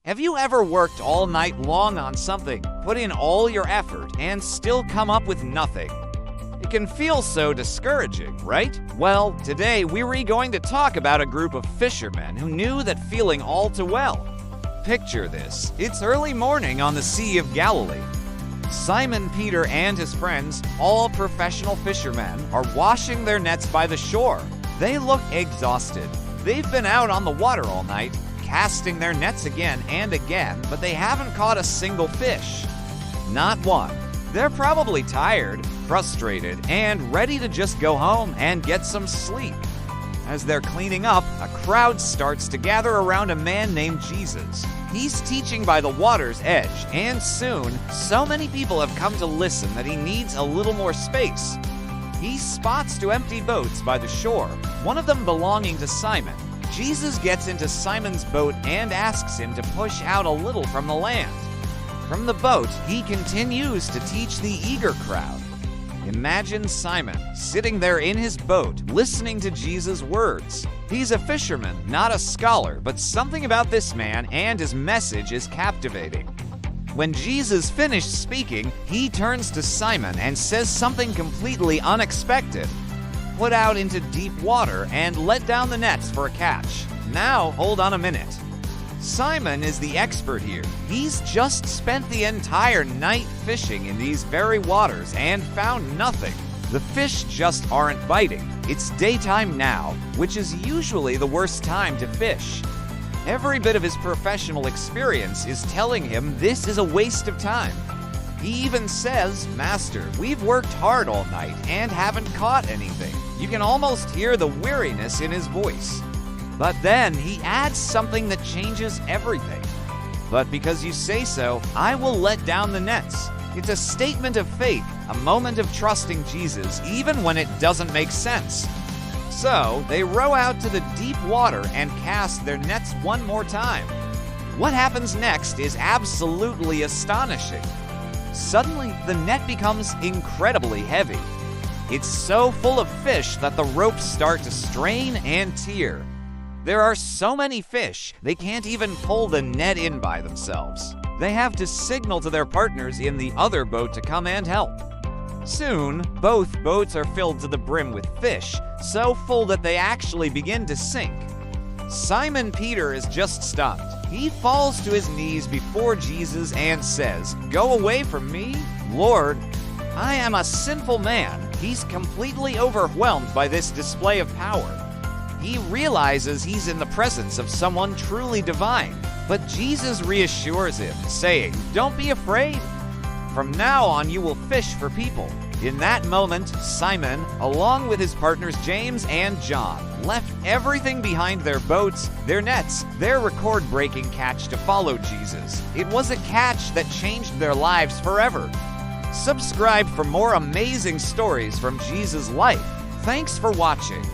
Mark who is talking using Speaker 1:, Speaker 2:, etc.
Speaker 1: Have you ever worked all night long on something, put in all your effort, and still come up with nothing? It can feel so discouraging, right? Well, today we're going to talk about a group of fishermen who knew that feeling all too well. Picture this. It's early morning on the Sea of Galilee. Simon Peter and his friends, all professional fishermen, are washing their nets by the shore. They look exhausted. They've been out on the water all night, casting their nets again and again, but they haven't caught a single fish. Not one. They're probably tired, frustrated, and ready to just go home and get some sleep. As they're cleaning up, a crowd starts to gather around a man named Jesus. He's teaching by the water's edge, and soon, so many people have come to listen that he needs a little more space. He spots two empty boats by the shore, one of them belonging to Simon. Jesus gets into Simon's boat and asks him to push out a little from the land. From the boat, he continues to teach the eager crowd. Imagine Simon sitting there in his boat, listening to Jesus' words. He's a fisherman, not a scholar, but something about this man and his message is captivating. When Jesus finished speaking, he turns to Simon and says something completely unexpected. Put out into deep water and let down the nets for a catch. Now, hold on a minute. Simon is the expert here. He's just spent the entire night fishing in these very waters and found nothing. The fish just aren't biting. It's daytime now, which is usually the worst time to fish. Every bit of his professional experience is telling him this is a waste of time. He even says, "Master, we've worked hard all night and haven't caught anything." You can almost hear the weariness in his voice. But then he adds something that changes everything. "But because you say so, I will let down the nets." It's a statement of faith, a moment of trusting Jesus, even when it doesn't make sense. So they row out to the deep water and cast their nets one more time. What happens next is absolutely astonishing. Suddenly, the net becomes incredibly heavy. It's so full of fish that the ropes start to strain and tear. There are so many fish, they can't even pull the net in by themselves. They have to signal to their partners in the other boat to come and help. Soon, both boats are filled to the brim with fish, so full that they actually begin to sink. Simon Peter is just stunned. He falls to his knees before Jesus and says, "Go away from me, Lord. I am a sinful man." He's completely overwhelmed by this display of power. He realizes he's in the presence of someone truly divine, but Jesus reassures him, saying, "Don't be afraid. From now on you will fish for people." In that moment, Simon, along with his partners James and John, left everything behind: their boats, their nets, their record-breaking catch to follow Jesus. It was a catch that changed their lives forever. Subscribe for more amazing stories from Jesus' life. Thanks for watching.